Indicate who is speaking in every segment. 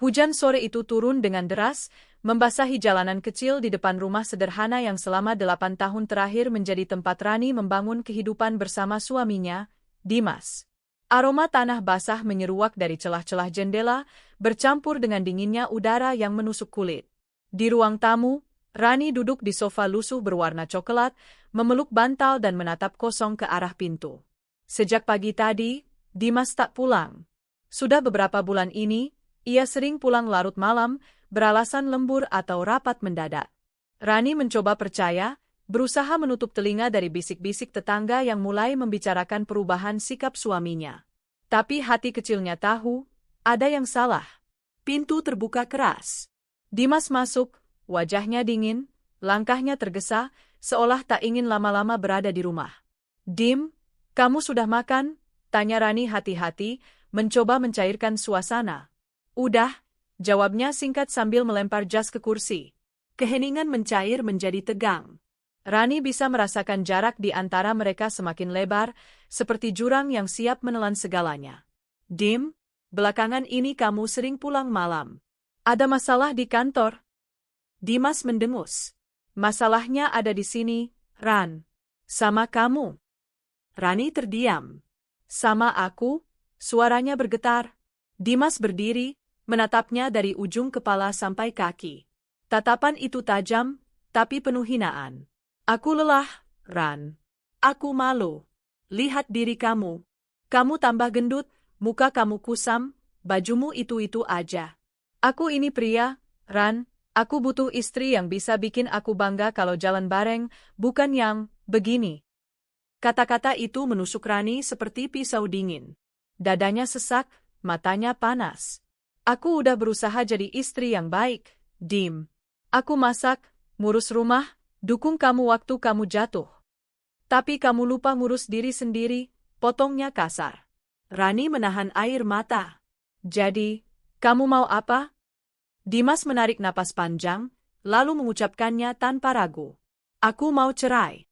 Speaker 1: Hujan sore itu turun dengan deras, membasahi jalanan kecil di depan rumah sederhana yang selama 8 tahun terakhir menjadi tempat Rani membangun kehidupan bersama suaminya, Dimas. Aroma tanah basah menyeruak dari celah-celah jendela, bercampur dengan dinginnya udara yang menusuk kulit. Di ruang tamu, Rani duduk di sofa lusuh berwarna coklat, memeluk bantal dan menatap kosong ke arah pintu. Sejak pagi tadi, Dimas tak pulang. Sudah beberapa bulan ini, ia sering pulang larut malam, beralasan lembur atau rapat mendadak. Rani mencoba percaya, berusaha menutup telinga dari bisik-bisik tetangga yang mulai membicarakan perubahan sikap suaminya. Tapi hati kecilnya tahu, ada yang salah. Pintu terbuka keras. Dimas masuk, wajahnya dingin, langkahnya tergesa, seolah tak ingin lama-lama berada di rumah. "Dim, kamu sudah makan?" tanya Rani hati-hati, mencoba mencairkan suasana. "Udah," jawabnya singkat sambil melempar jas ke kursi. Keheningan mencair menjadi tegang. Rani bisa merasakan jarak di antara mereka semakin lebar, seperti jurang yang siap menelan segalanya. "Dim, belakangan ini kamu sering pulang malam. Ada masalah di kantor?" Dimas mendengus. "Masalahnya ada di sini, Ran. Sama kamu." Rani terdiam. "Sama aku?" Suaranya bergetar. Dimas berdiri, menatapnya dari ujung kepala sampai kaki. Tatapan itu tajam, tapi penuh hinaan. "Aku lelah, Ran. Aku malu. Lihat diri kamu. Kamu tambah gendut, muka kamu kusam, bajumu itu-itu aja. Aku ini pria, Ran. Aku butuh istri yang bisa bikin aku bangga kalau jalan bareng, bukan yang begini." Kata-kata itu menusuk Rani seperti pisau dingin. Dadanya sesak, matanya panas. "Aku udah berusaha jadi istri yang baik, Dim. Aku masak, ngurus rumah, dukung kamu waktu kamu jatuh. Tapi kamu lupa ngurus diri sendiri," potongnya kasar. Rani menahan air mata. "Jadi, kamu mau apa?" Dimas menarik napas panjang, lalu mengucapkannya tanpa ragu. "Aku mau cerai."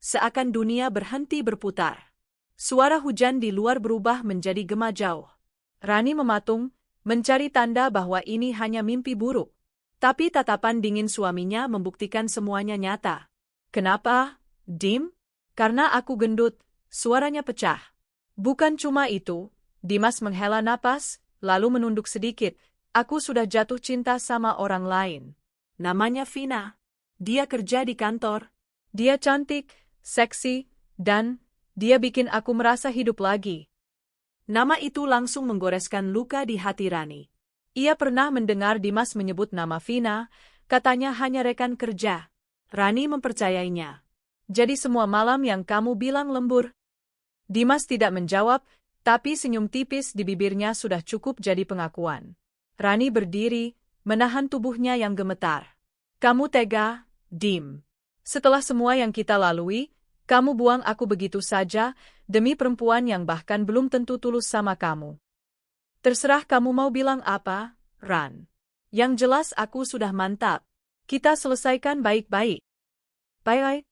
Speaker 1: Seakan dunia berhenti berputar. Suara hujan di luar berubah menjadi gema jauh. Rani mematung, mencari tanda bahwa ini hanya mimpi buruk. Tapi tatapan dingin suaminya membuktikan semuanya nyata. "Kenapa, Dim?" "Karena aku gendut," suaranya pecah. "Bukan cuma itu," Dimas menghela napas, lalu menunduk sedikit. "Aku sudah jatuh cinta sama orang lain. Namanya Vina. Dia kerja di kantor. Dia cantik, seksi, dan dia bikin aku merasa hidup lagi." Nama itu langsung menggoreskan luka di hati Rani. Ia pernah mendengar Dimas menyebut nama Vina, katanya hanya rekan kerja. Rani mempercayainya. "Jadi semua malam yang kamu bilang lembur?" Dimas tidak menjawab, tapi senyum tipis di bibirnya sudah cukup jadi pengakuan. Rani berdiri, menahan tubuhnya yang gemetar. "Kamu tega, Dim. Setelah semua yang kita lalui, kamu buang aku begitu saja, demi perempuan yang bahkan belum tentu tulus sama kamu." "Terserah kamu mau bilang apa, Ran. Yang jelas aku sudah mantap. Kita selesaikan baik-baik." "Baik."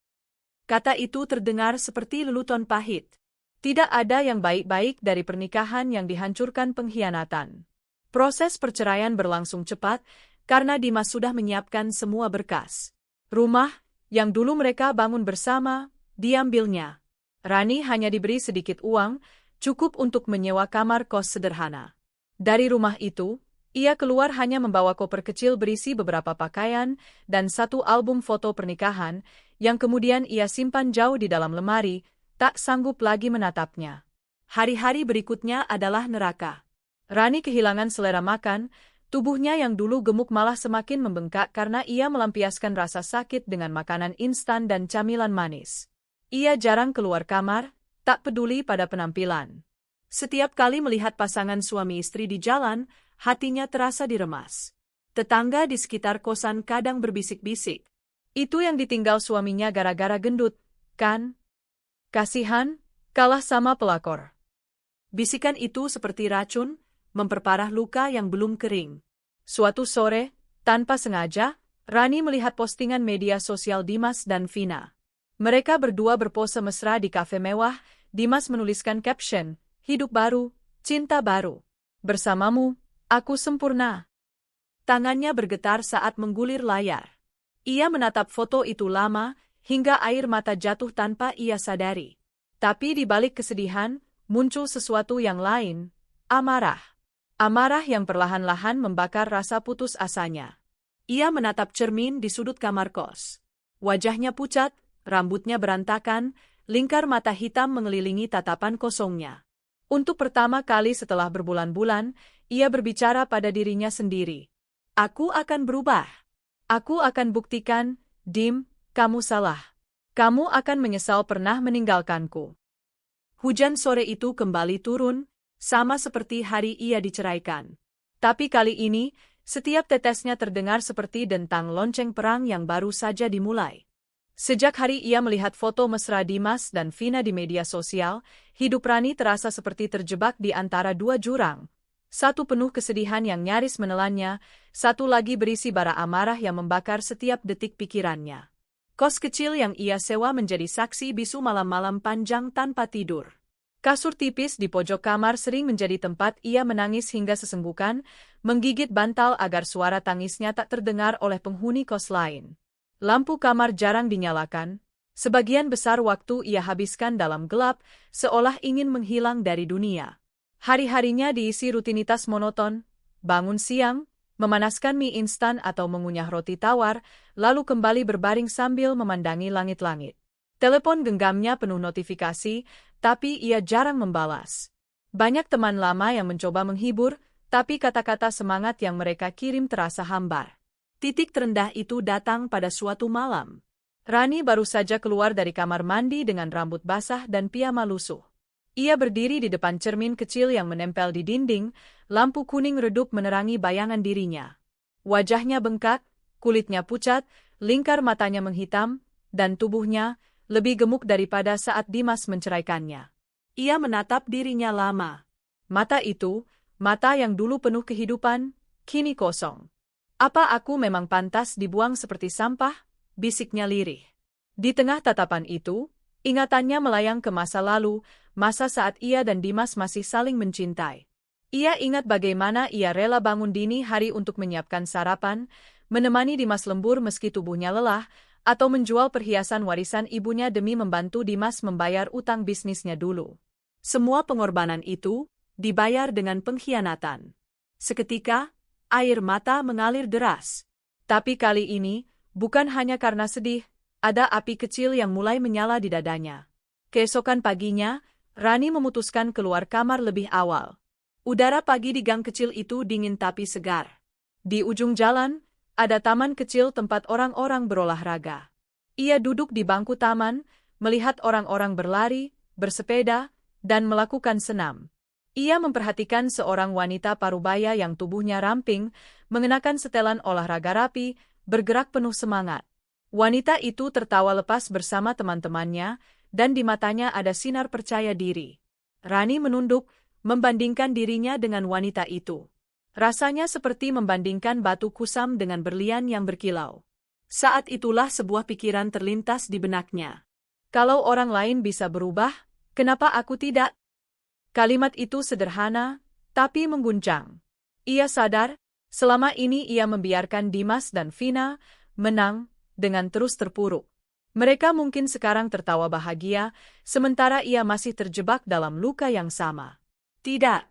Speaker 1: Kata itu terdengar seperti leluton pahit. Tidak ada yang baik-baik dari pernikahan yang dihancurkan pengkhianatan. Proses perceraian berlangsung cepat, karena Dimas sudah menyiapkan semua berkas. Rumah, yang dulu mereka bangun bersama, diambilnya. Rani hanya diberi sedikit uang, cukup untuk menyewa kamar kos sederhana. Dari rumah itu, ia keluar hanya membawa koper kecil berisi beberapa pakaian dan satu album foto pernikahan, yang kemudian ia simpan jauh di dalam lemari, tak sanggup lagi menatapnya. Hari-hari berikutnya adalah neraka. Rani kehilangan selera makan, tubuhnya yang dulu gemuk malah semakin membengkak karena ia melampiaskan rasa sakit dengan makanan instan dan camilan manis. Ia jarang keluar kamar, tak peduli pada penampilan. Setiap kali melihat pasangan suami istri di jalan, hatinya terasa diremas. Tetangga di sekitar kosan kadang berbisik-bisik. "Itu yang ditinggal suaminya gara-gara gendut, kan? Kasihan, kalah sama pelakor." Bisikan itu seperti racun, memperparah luka yang belum kering. Suatu sore, tanpa sengaja, Rani melihat postingan media sosial Dimas dan Vina. Mereka berdua berpose mesra di kafe mewah. Dimas menuliskan caption, "Hidup baru, cinta baru. Bersamamu, Aku sempurna. Tangannya bergetar saat menggulir layar. Ia menatap foto itu lama, hingga air mata jatuh tanpa ia sadari. Tapi di balik kesedihan, muncul sesuatu yang lain, amarah. Amarah yang perlahan-lahan membakar rasa putus asanya. Ia menatap cermin di sudut kamar kos. Wajahnya pucat, rambutnya berantakan, lingkar mata hitam mengelilingi tatapan kosongnya. Untuk pertama kali setelah berbulan-bulan, ia berbicara pada dirinya sendiri. Aku akan berubah. Aku akan buktikan, Dim, kamu salah. Kamu akan menyesal pernah meninggalkanku. Hujan sore itu kembali turun, sama seperti hari ia diceraikan. Tapi kali ini, setiap tetesnya terdengar seperti dentang lonceng perang yang baru saja dimulai. Sejak hari ia melihat foto mesra Dimas dan Vina di media sosial, hidup Rani terasa seperti terjebak di antara dua jurang. Satu penuh kesedihan yang nyaris menelannya, satu lagi berisi bara amarah yang membakar setiap detik pikirannya. Kos kecil yang ia sewa menjadi saksi bisu malam-malam panjang tanpa tidur. Kasur tipis di pojok kamar sering menjadi tempat ia menangis hingga sesenggukan, menggigit bantal agar suara tangisnya tak terdengar oleh penghuni kos lain. Lampu kamar jarang dinyalakan, sebagian besar waktu ia habiskan dalam gelap, seolah ingin menghilang dari dunia. Hari-harinya diisi rutinitas monoton, bangun siang, memanaskan mie instan atau mengunyah roti tawar, lalu kembali berbaring sambil memandangi langit-langit. Telepon genggamnya penuh notifikasi, tapi ia jarang membalas. Banyak teman lama yang mencoba menghibur, tapi kata-kata semangat yang mereka kirim terasa hambar. Titik terendah itu datang pada suatu malam. Rani baru saja keluar dari kamar mandi dengan rambut basah dan piyama lusuh. Ia berdiri di depan cermin kecil yang menempel di dinding, lampu kuning redup menerangi bayangan dirinya. Wajahnya bengkak, kulitnya pucat, lingkar matanya menghitam, dan tubuhnya lebih gemuk daripada saat Dimas menceraikannya. Ia menatap dirinya lama. Mata itu, mata yang dulu penuh kehidupan, kini kosong. Apa aku memang pantas dibuang seperti sampah? Bisiknya lirih. Di tengah tatapan itu, ingatannya melayang ke masa lalu, masa saat ia dan Dimas masih saling mencintai. Ia ingat bagaimana ia rela bangun dini hari untuk menyiapkan sarapan, menemani Dimas lembur meski tubuhnya lelah, atau menjual perhiasan warisan ibunya demi membantu Dimas membayar utang bisnisnya dulu. Semua pengorbanan itu dibayar dengan pengkhianatan. Seketika, air mata mengalir deras. Tapi kali ini, bukan hanya karena sedih, ada api kecil yang mulai menyala di dadanya. Keesokan paginya, Rani memutuskan keluar kamar lebih awal. Udara pagi di gang kecil itu dingin tapi segar. Di ujung jalan, ada taman kecil tempat orang-orang berolahraga. Ia duduk di bangku taman, melihat orang-orang berlari, bersepeda, dan melakukan senam. Ia memperhatikan seorang wanita parubaya yang tubuhnya ramping, mengenakan setelan olahraga rapi, bergerak penuh semangat. Wanita itu tertawa lepas bersama teman-temannya, dan di matanya ada sinar percaya diri. Rani menunduk, membandingkan dirinya dengan wanita itu. Rasanya seperti membandingkan batu kusam dengan berlian yang berkilau. Saat itulah sebuah pikiran terlintas di benaknya. Kalau orang lain bisa berubah, kenapa aku tidak? Kalimat itu sederhana, tapi mengguncang. Ia sadar, selama ini ia membiarkan Dimas dan Vina menang dengan terus terpuruk. Mereka mungkin sekarang tertawa bahagia, sementara ia masih terjebak dalam luka yang sama. Tidak,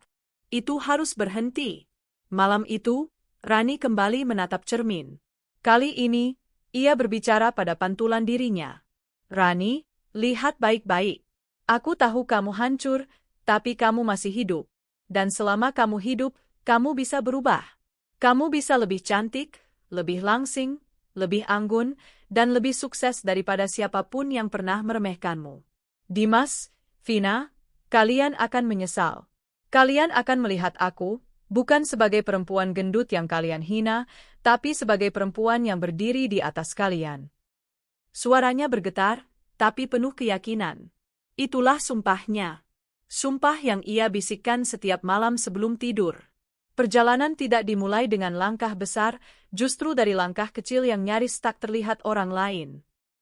Speaker 1: itu harus berhenti. Malam itu, Rani kembali menatap cermin. Kali ini, ia berbicara pada pantulan dirinya. Rani, lihat baik-baik. Aku tahu kamu hancur, tapi kamu masih hidup. Dan selama kamu hidup, kamu bisa berubah. Kamu bisa lebih cantik, lebih langsing, lebih anggun, dan lebih sukses daripada siapapun yang pernah meremehkanmu. Dimas, Vina, kalian akan menyesal. Kalian akan melihat aku, bukan sebagai perempuan gendut yang kalian hina, tapi sebagai perempuan yang berdiri di atas kalian. Suaranya bergetar, tapi penuh keyakinan. Itulah sumpahnya. Sumpah yang ia bisikkan setiap malam sebelum tidur. Perjalanan tidak dimulai dengan langkah besar, justru dari langkah kecil yang nyaris tak terlihat orang lain.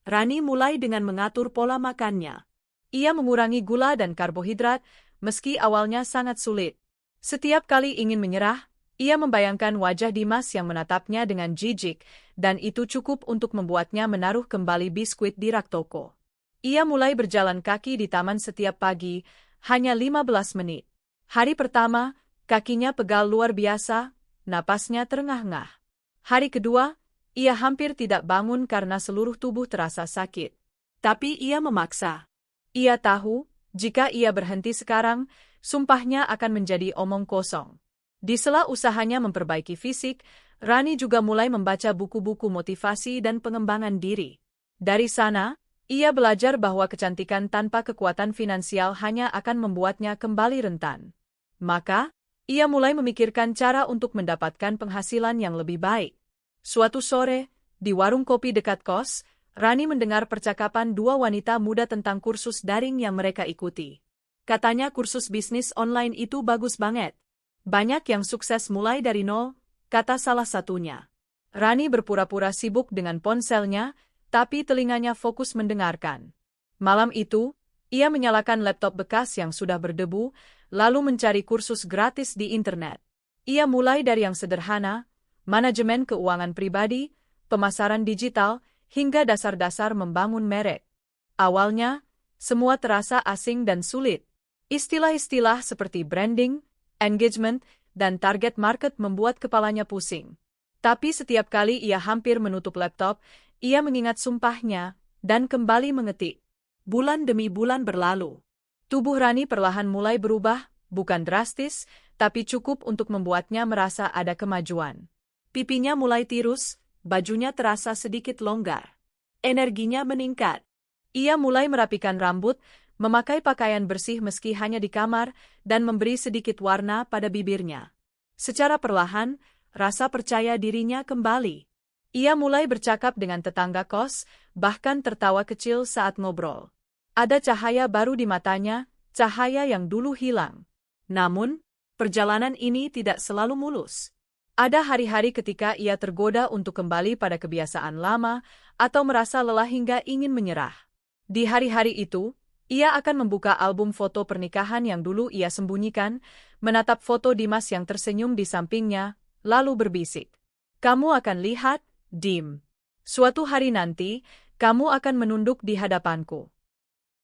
Speaker 1: Rani mulai dengan mengatur pola makannya. Ia mengurangi gula dan karbohidrat, meski awalnya sangat sulit. Setiap kali ingin menyerah, Ia membayangkan wajah Dimas yang menatapnya dengan jijik, dan itu cukup untuk membuatnya menaruh kembali biskuit di rak toko. Ia mulai berjalan kaki di taman setiap pagi, hanya 15 menit. Hari pertama, kakinya pegal luar biasa, napasnya terengah-engah. Hari kedua, ia hampir tidak bangun karena seluruh tubuh terasa sakit. Tapi ia memaksa. Ia tahu, jika ia berhenti sekarang, sumpahnya akan menjadi omong kosong. Di sela usahanya memperbaiki fisik, Rani juga mulai membaca buku-buku motivasi dan pengembangan diri. Dari sana, ia belajar bahwa kecantikan tanpa kekuatan finansial hanya akan membuatnya kembali rentan. Maka, ia mulai memikirkan cara untuk mendapatkan penghasilan yang lebih baik. Suatu sore, di warung kopi dekat kos, Rani mendengar percakapan dua wanita muda tentang kursus daring yang mereka ikuti. Katanya kursus bisnis online itu bagus banget. Banyak yang sukses mulai dari nol, kata salah satunya. Rani berpura-pura sibuk dengan ponselnya, tapi telinganya fokus mendengarkan. Malam itu, ia menyalakan laptop bekas yang sudah berdebu, lalu mencari kursus gratis di internet. Ia mulai dari yang sederhana, manajemen keuangan pribadi, pemasaran digital, hingga dasar-dasar membangun merek. Awalnya, semua terasa asing dan sulit. Istilah-istilah seperti branding, engagement, dan target market membuat kepalanya pusing. Tapi setiap kali ia hampir menutup laptop, ia mengingat sumpahnya, dan kembali mengetik. Bulan demi bulan berlalu. Tubuh Rani perlahan mulai berubah, bukan drastis, tapi cukup untuk membuatnya merasa ada kemajuan. Pipinya mulai tirus, bajunya terasa sedikit longgar. Energinya meningkat. Ia mulai merapikan rambut, memakai pakaian bersih meski hanya di kamar, dan memberi sedikit warna pada bibirnya. Secara perlahan, rasa percaya dirinya kembali. Ia mulai bercakap dengan tetangga kos, bahkan tertawa kecil saat ngobrol. Ada cahaya baru di matanya, cahaya yang dulu hilang. Namun, perjalanan ini tidak selalu mulus. Ada hari-hari ketika ia tergoda untuk kembali pada kebiasaan lama, atau merasa lelah hingga ingin menyerah. Di hari-hari itu, ia akan membuka album foto pernikahan yang dulu ia sembunyikan, menatap foto Dimas yang tersenyum di sampingnya, lalu berbisik. Kamu akan lihat, Dim. Suatu hari nanti, kamu akan menunduk di hadapanku.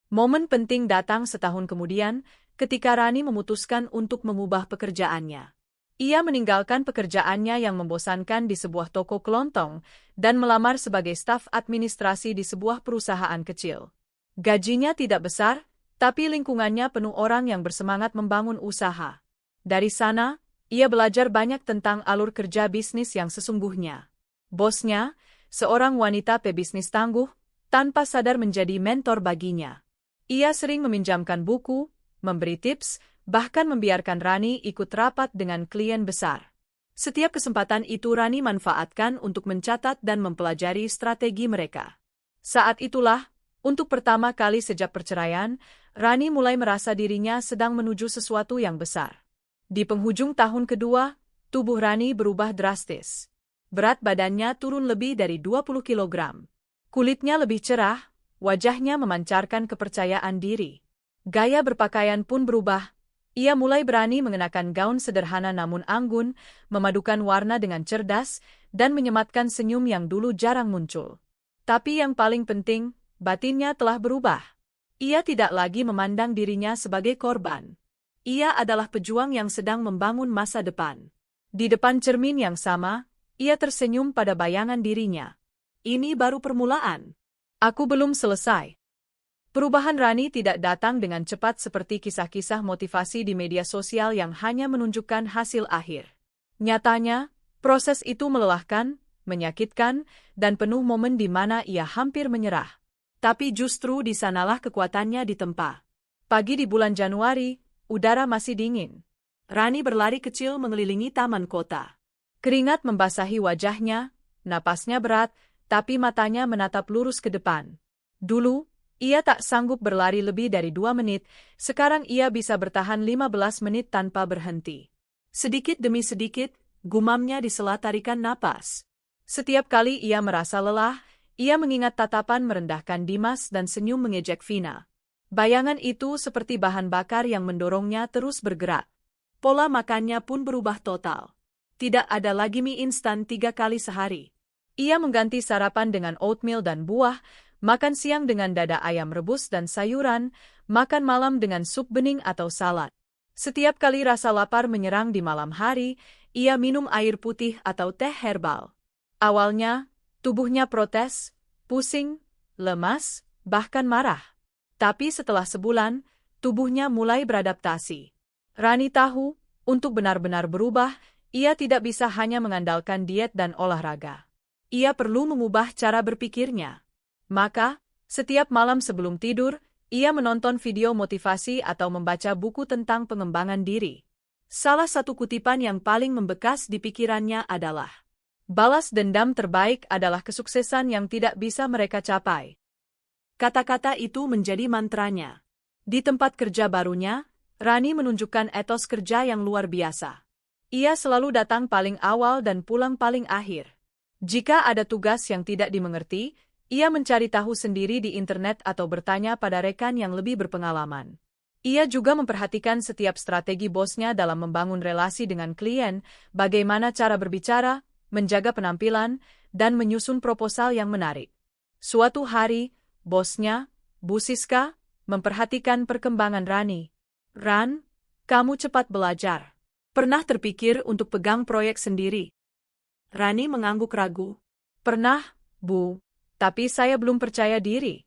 Speaker 1: Momen penting datang setahun kemudian, ketika Rani memutuskan untuk mengubah pekerjaannya. Ia meninggalkan pekerjaannya yang membosankan di sebuah toko kelontong, dan melamar sebagai staf administrasi di sebuah perusahaan kecil. Gajinya tidak besar, tapi lingkungannya penuh orang yang bersemangat membangun usaha. Dari sana, ia belajar banyak tentang alur kerja bisnis yang sesungguhnya. Bosnya, seorang wanita pebisnis tangguh, tanpa sadar menjadi mentor baginya. Ia sering meminjamkan buku, memberi tips, bahkan membiarkan Rani ikut rapat dengan klien besar. Setiap kesempatan itu Rani manfaatkan untuk mencatat dan mempelajari strategi mereka. Saat itulah, untuk pertama kali sejak perceraian, Rani mulai merasa dirinya sedang menuju sesuatu yang besar. Di penghujung tahun kedua, tubuh Rani berubah drastis. Berat badannya turun lebih dari 20 kg. Kulitnya lebih cerah, wajahnya memancarkan kepercayaan diri. Gaya berpakaian pun berubah. Ia mulai berani mengenakan gaun sederhana namun anggun, memadukan warna dengan cerdas, dan menyematkan senyum yang dulu jarang muncul. Tapi yang paling penting, batinnya telah berubah. Ia tidak lagi memandang dirinya sebagai korban. Ia adalah pejuang yang sedang membangun masa depan. Di depan cermin yang sama, ia tersenyum pada bayangan dirinya. Ini baru permulaan. Aku belum selesai. Perubahan Rani tidak datang dengan cepat seperti kisah-kisah motivasi di media sosial yang hanya menunjukkan hasil akhir. Nyatanya, proses itu melelahkan, menyakitkan, dan penuh momen di mana ia hampir menyerah. Tapi justru di sanalah kekuatannya ditempa. Pagi di bulan Januari, udara masih dingin. Rani berlari kecil mengelilingi taman kota. Keringat membasahi wajahnya, napasnya berat, tapi matanya menatap lurus ke depan. Dulu, ia tak sanggup berlari lebih dari 2 menit, sekarang ia bisa bertahan 15 menit tanpa berhenti. Sedikit demi sedikit, gumamnya di sela tarikan napas. Setiap kali ia merasa lelah, ia mengingat tatapan merendahkan Dimas dan senyum mengejek Vina. Bayangan itu seperti bahan bakar yang mendorongnya terus bergerak. Pola makannya pun berubah total. Tidak ada lagi mie instan 3 kali sehari. Ia mengganti sarapan dengan oatmeal dan buah, makan siang dengan dada ayam rebus dan sayuran, makan malam dengan sup bening atau salad. Setiap kali rasa lapar menyerang di malam hari, ia minum air putih atau teh herbal. Awalnya, tubuhnya protes, pusing, lemas, bahkan marah. Tapi setelah sebulan, tubuhnya mulai beradaptasi. Rani tahu, untuk benar-benar berubah, ia tidak bisa hanya mengandalkan diet dan olahraga. Ia perlu mengubah cara berpikirnya. Maka, setiap malam sebelum tidur, ia menonton video motivasi atau membaca buku tentang pengembangan diri. Salah satu kutipan yang paling membekas di pikirannya adalah, "Balas dendam terbaik adalah kesuksesan yang tidak bisa mereka capai." Kata-kata itu menjadi mantranya. Di tempat kerja barunya, Rani menunjukkan etos kerja yang luar biasa. Ia selalu datang paling awal dan pulang paling akhir. Jika ada tugas yang tidak dimengerti, ia mencari tahu sendiri di internet atau bertanya pada rekan yang lebih berpengalaman. Ia juga memperhatikan setiap strategi bosnya dalam membangun relasi dengan klien, bagaimana cara berbicara, menjaga penampilan, dan menyusun proposal yang menarik. Suatu hari, bosnya, Bu Siska, memperhatikan perkembangan Rani. "Ran, kamu cepat belajar. Pernah terpikir untuk pegang proyek sendiri?" Rani mengangguk ragu. "Pernah, Bu, tapi saya belum percaya diri."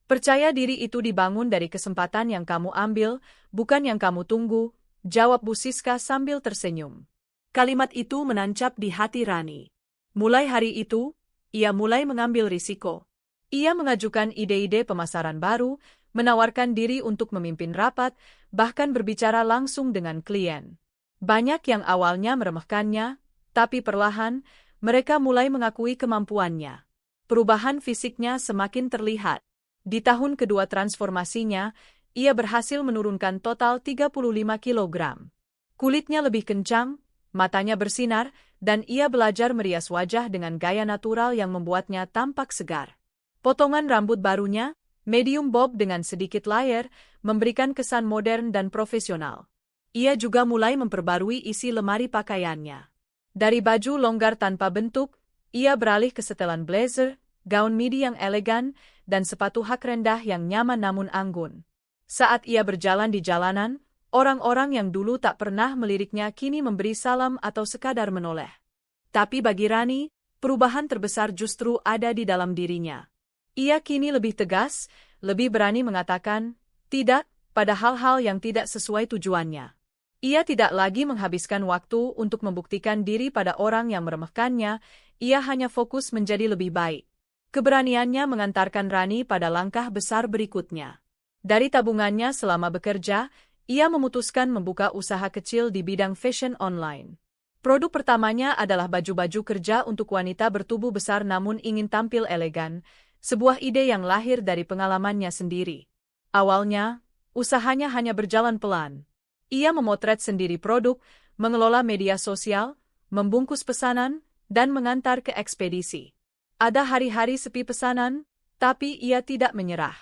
Speaker 1: "Percaya diri itu dibangun dari kesempatan yang kamu ambil, bukan yang kamu tunggu," jawab Bu Siska sambil tersenyum. Kalimat itu menancap di hati Rani. Mulai hari itu, ia mulai mengambil risiko. Ia mengajukan ide-ide pemasaran baru, menawarkan diri untuk memimpin rapat, bahkan berbicara langsung dengan klien. Banyak yang awalnya meremehkannya, tapi perlahan, mereka mulai mengakui kemampuannya. Perubahan fisiknya semakin terlihat. Di tahun kedua transformasinya, ia berhasil menurunkan total 35 kilogram. Kulitnya lebih kencang, matanya bersinar, dan ia belajar merias wajah dengan gaya natural yang membuatnya tampak segar. Potongan rambut barunya, medium bob dengan sedikit layer, memberikan kesan modern dan profesional. Ia juga mulai memperbarui isi lemari pakaiannya. Dari baju longgar tanpa bentuk, ia beralih ke setelan blazer, gaun midi yang elegan, dan sepatu hak rendah yang nyaman namun anggun. Saat ia berjalan di jalanan, orang-orang yang dulu tak pernah meliriknya kini memberi salam atau sekadar menoleh. Tapi bagi Rani, perubahan terbesar justru ada di dalam dirinya. Ia kini lebih tegas, lebih berani mengatakan tidak pada hal-hal yang tidak sesuai tujuannya. Ia tidak lagi menghabiskan waktu untuk membuktikan diri pada orang yang meremehkannya, ia hanya fokus menjadi lebih baik. Keberaniannya mengantarkan Rani pada langkah besar berikutnya. Dari tabungannya selama bekerja, ia memutuskan membuka usaha kecil di bidang fashion online. Produk pertamanya adalah baju-baju kerja untuk wanita bertubuh besar namun ingin tampil elegan, sebuah ide yang lahir dari pengalamannya sendiri. Awalnya, usahanya hanya berjalan pelan. Ia memotret sendiri produk, mengelola media sosial, membungkus pesanan, dan mengantar ke ekspedisi. Ada hari-hari sepi pesanan, tapi ia tidak menyerah.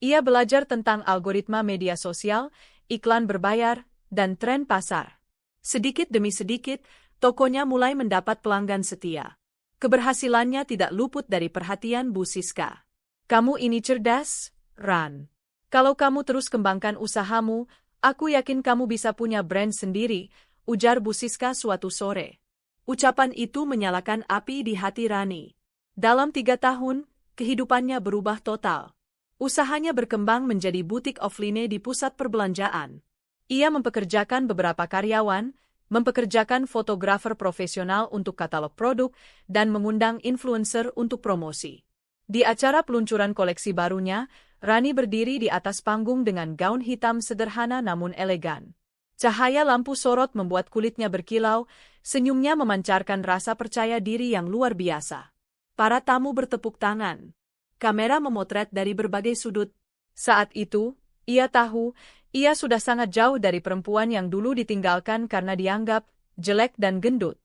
Speaker 1: Ia belajar tentang algoritma media sosial, iklan berbayar, dan tren pasar. Sedikit demi sedikit, tokonya mulai mendapat pelanggan setia. Keberhasilannya tidak luput dari perhatian Bu Siska. "Kamu ini cerdas, Ran. Kalau kamu terus kembangkan usahamu, aku yakin kamu bisa punya brand sendiri," ujar Bu Siska suatu sore. Ucapan itu menyalakan api di hati Rani. Dalam 3 tahun, kehidupannya berubah total. Usahanya berkembang menjadi butik offline di pusat perbelanjaan. Ia mempekerjakan beberapa karyawan, mempekerjakan fotografer profesional untuk katalog produk, dan mengundang influencer untuk promosi. Di acara peluncuran koleksi barunya, Rani berdiri di atas panggung dengan gaun hitam sederhana namun elegan. Cahaya lampu sorot membuat kulitnya berkilau, senyumnya memancarkan rasa percaya diri yang luar biasa. Para tamu bertepuk tangan. Kamera memotret dari berbagai sudut. Saat itu, ia tahu, ia sudah sangat jauh dari perempuan yang dulu ditinggalkan karena dianggap jelek dan gendut.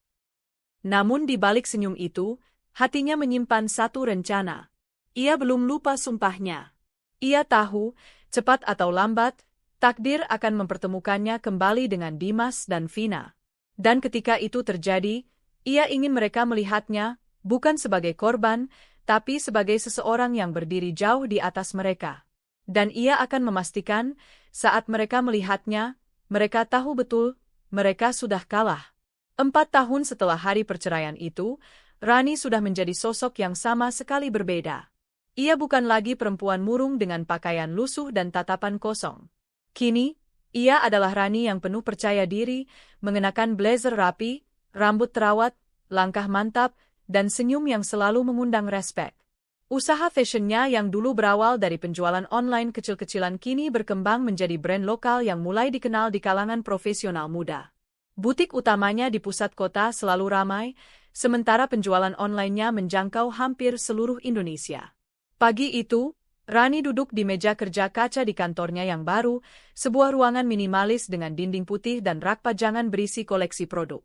Speaker 1: Namun di balik senyum itu, hatinya menyimpan satu rencana. Ia belum lupa sumpahnya. Ia tahu, cepat atau lambat, takdir akan mempertemukannya kembali dengan Dimas dan Vina. Dan ketika itu terjadi, ia ingin mereka melihatnya, bukan sebagai korban, tapi sebagai seseorang yang berdiri jauh di atas mereka. Dan ia akan memastikan, saat mereka melihatnya, mereka tahu betul, mereka sudah kalah. 4 tahun setelah hari perceraian itu, Rani sudah menjadi sosok yang sama sekali berbeda. Ia bukan lagi perempuan murung dengan pakaian lusuh dan tatapan kosong. Kini, ia adalah Rani yang penuh percaya diri, mengenakan blazer rapi, rambut terawat, langkah mantap, dan senyum yang selalu mengundang respek. Usaha fashionnya yang dulu berawal dari penjualan online kecil-kecilan kini berkembang menjadi brand lokal yang mulai dikenal di kalangan profesional muda. Butik utamanya di pusat kota selalu ramai, sementara penjualan online-nya menjangkau hampir seluruh Indonesia. Pagi itu, Rani duduk di meja kerja kaca di kantornya yang baru, sebuah ruangan minimalis dengan dinding putih dan rak pajangan berisi koleksi produk.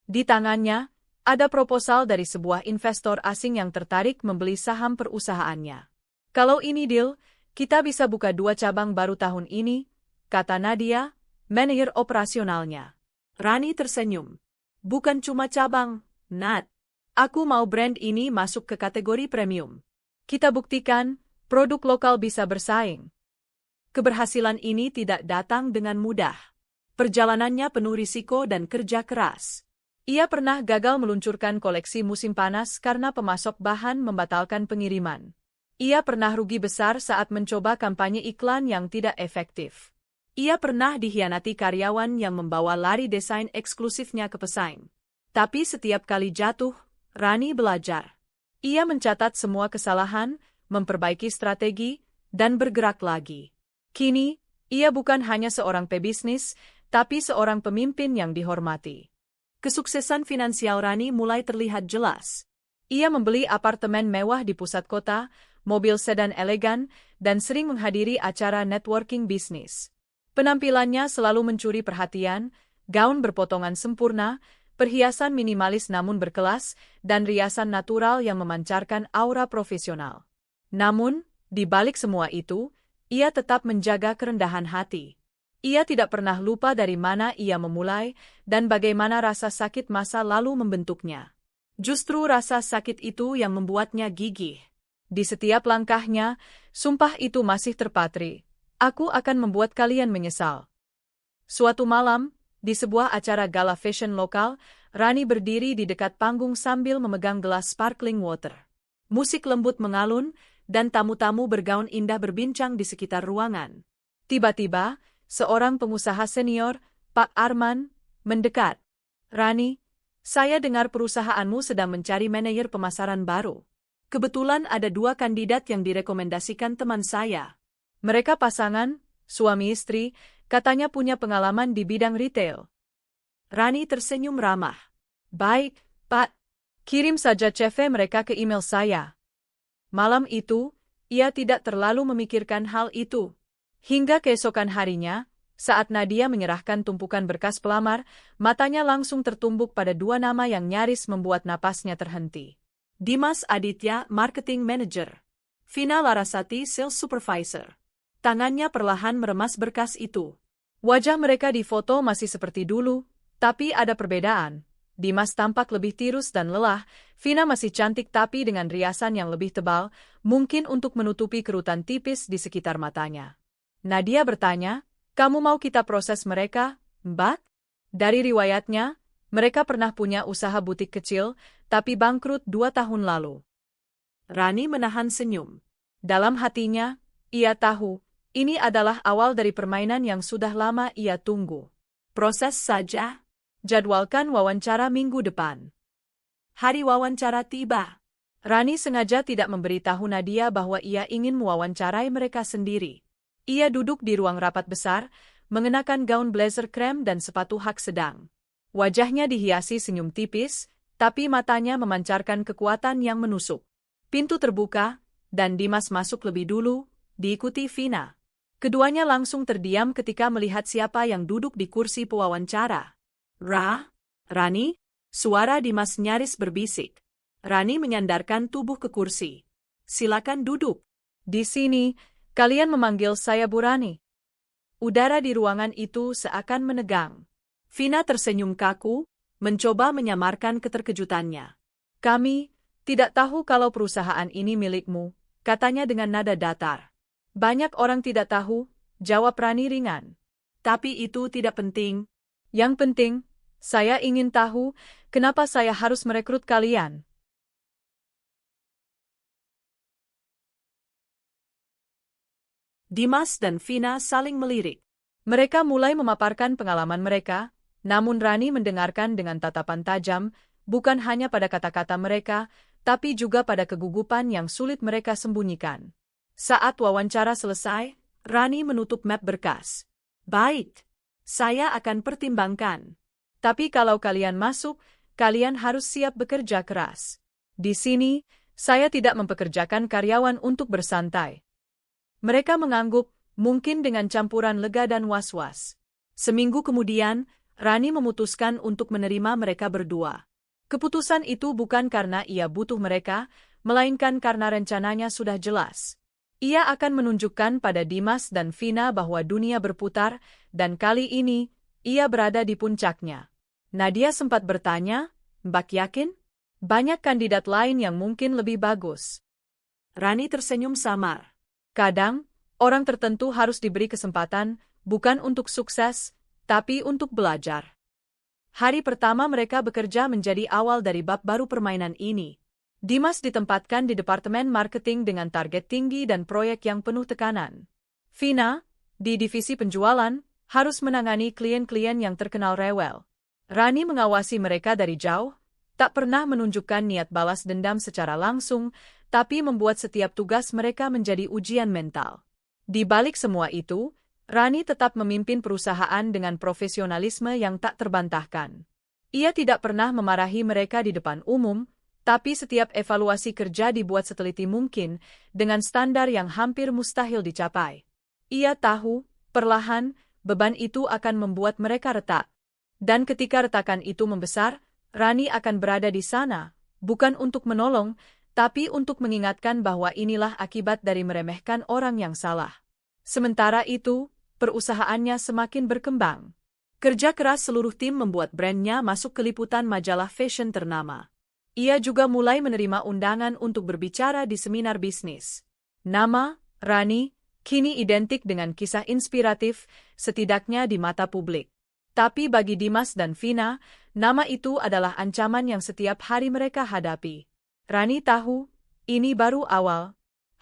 Speaker 1: Di tangannya, ada proposal dari sebuah investor asing yang tertarik membeli saham perusahaannya. Kalau ini deal, kita bisa buka 2 cabang baru tahun ini, kata Nadia, manajer operasionalnya. Rani tersenyum. Bukan cuma cabang, Nat. Aku mau brand ini masuk ke kategori premium. Kita buktikan, produk lokal bisa bersaing. Keberhasilan ini tidak datang dengan mudah. Perjalanannya penuh risiko dan kerja keras. Ia pernah gagal meluncurkan koleksi musim panas karena pemasok bahan membatalkan pengiriman. Ia pernah rugi besar saat mencoba kampanye iklan yang tidak efektif. Ia pernah dikhianati karyawan yang membawa lari desain eksklusifnya ke pesaing. Tapi setiap kali jatuh, Rani belajar. Ia mencatat semua kesalahan, memperbaiki strategi, dan bergerak lagi. Kini, ia bukan hanya seorang pebisnis, tapi seorang pemimpin yang dihormati. Kesuksesan finansial Rani mulai terlihat jelas. Ia membeli apartemen mewah di pusat kota, mobil sedan elegan, dan sering menghadiri acara networking bisnis. Penampilannya selalu mencuri perhatian, gaun berpotongan sempurna, perhiasan minimalis namun berkelas, dan riasan natural yang memancarkan aura profesional. Namun, di balik semua itu, ia tetap menjaga kerendahan hati. Ia tidak pernah lupa dari mana ia memulai dan bagaimana rasa sakit masa lalu membentuknya. Justru rasa sakit itu yang membuatnya gigih. Di setiap langkahnya, sumpah itu masih terpatri. Aku akan membuat kalian menyesal. Suatu malam, di sebuah acara gala fashion lokal, Rani berdiri di dekat panggung sambil memegang gelas sparkling water. Musik lembut mengalun, dan tamu-tamu bergaun indah berbincang di sekitar ruangan. Tiba-tiba, seorang pengusaha senior, Pak Arman, mendekat. Rani, saya dengar perusahaanmu sedang mencari manajer pemasaran baru. Kebetulan ada 2 kandidat yang direkomendasikan teman saya. Mereka pasangan, suami istri, katanya punya pengalaman di bidang retail. Rani tersenyum ramah. Baik, Pak. Kirim saja CV mereka ke email saya. Malam itu, ia tidak terlalu memikirkan hal itu. Hingga keesokan harinya, saat Nadia menyerahkan tumpukan berkas pelamar, matanya langsung tertumbuk pada 2 nama yang nyaris membuat napasnya terhenti. Dimas Aditya, Marketing Manager. Vina Larasati, Sales Supervisor. Tangannya perlahan meremas berkas itu. Wajah mereka di foto masih seperti dulu, tapi ada perbedaan. Dimas tampak lebih tirus dan lelah, Vina masih cantik tapi dengan riasan yang lebih tebal, mungkin untuk menutupi kerutan tipis di sekitar matanya. Nadia bertanya, kamu mau kita proses mereka, Mbak? Dari riwayatnya, mereka pernah punya usaha butik kecil, tapi bangkrut 2 tahun lalu. Rani menahan senyum. Dalam hatinya, ia tahu, ini adalah awal dari permainan yang sudah lama ia tunggu. Proses saja. Jadwalkan wawancara minggu depan. Hari wawancara tiba. Rani sengaja tidak memberitahu Nadia bahwa ia ingin mewawancarai mereka sendiri. Ia duduk di ruang rapat besar, mengenakan gaun blazer krem dan sepatu hak sedang. Wajahnya dihiasi senyum tipis, tapi matanya memancarkan kekuatan yang menusuk. Pintu terbuka, dan Dimas masuk lebih dulu, diikuti Vina. Keduanya langsung terdiam ketika melihat siapa yang duduk di kursi pewawancara. Rani? Suara Dimas nyaris berbisik. Rani menyandarkan tubuh ke kursi. Silakan duduk. Di sini, kalian memanggil saya Bu Rani. Udara di ruangan itu seakan menegang. Vina tersenyum kaku,
Speaker 2: mencoba menyamarkan keterkejutannya.
Speaker 1: Kami tidak tahu kalau perusahaan ini milikmu, katanya dengan nada datar. Banyak orang tidak tahu, jawab Rani ringan.
Speaker 2: Tapi itu tidak penting.
Speaker 1: Yang penting, saya ingin tahu kenapa saya harus merekrut kalian.
Speaker 2: Dimas dan Vina saling melirik.
Speaker 1: Mereka mulai memaparkan pengalaman mereka, namun Rani mendengarkan dengan tatapan tajam, bukan hanya pada kata-kata mereka, tapi juga pada kegugupan yang sulit mereka sembunyikan. Saat wawancara selesai, Rani menutup map berkas.
Speaker 2: Baik, saya akan pertimbangkan.
Speaker 1: Tapi kalau kalian masuk, kalian harus siap bekerja keras. Di sini, saya tidak mempekerjakan karyawan untuk bersantai. Mereka mengangguk, mungkin dengan campuran lega dan was-was. Seminggu kemudian, Rani memutuskan untuk menerima mereka berdua. Keputusan itu bukan karena ia butuh mereka, melainkan karena rencananya sudah jelas. Ia akan menunjukkan pada Dimas dan Vina bahwa dunia berputar, dan kali ini, ia berada di puncaknya. Nadia sempat bertanya, "Mbak yakin? Banyak kandidat lain yang mungkin lebih bagus."
Speaker 2: Rani tersenyum samar.
Speaker 1: Kadang, orang tertentu harus diberi kesempatan, bukan untuk sukses, tapi untuk belajar. Hari pertama mereka bekerja menjadi awal dari bab baru permainan ini. Dimas ditempatkan di departemen marketing dengan target tinggi dan proyek yang penuh tekanan. Vina, di divisi penjualan, harus menangani klien-klien yang terkenal rewel. Rani mengawasi mereka dari jauh, tak pernah menunjukkan niat balas dendam secara langsung, tapi membuat setiap tugas mereka menjadi ujian mental. Di balik semua itu, Rani tetap memimpin perusahaan dengan profesionalisme yang tak terbantahkan. Ia tidak pernah memarahi mereka di depan umum, tapi setiap evaluasi kerja dibuat seteliti mungkin, dengan standar yang hampir mustahil dicapai. Ia tahu, perlahan, beban itu akan membuat mereka retak. Dan ketika retakan itu membesar, Rani akan berada di sana, bukan untuk menolong, tapi untuk mengingatkan bahwa inilah akibat dari meremehkan orang yang salah. Sementara itu, perusahaannya semakin berkembang. Kerja keras seluruh tim membuat brandnya masuk ke liputan majalah fashion ternama. Ia juga mulai menerima undangan untuk berbicara di seminar bisnis. Nama, Rani, kini identik dengan kisah inspiratif, setidaknya di mata publik. Tapi bagi Dimas dan Vina, nama itu adalah ancaman yang setiap hari mereka hadapi. Rani tahu, ini baru awal.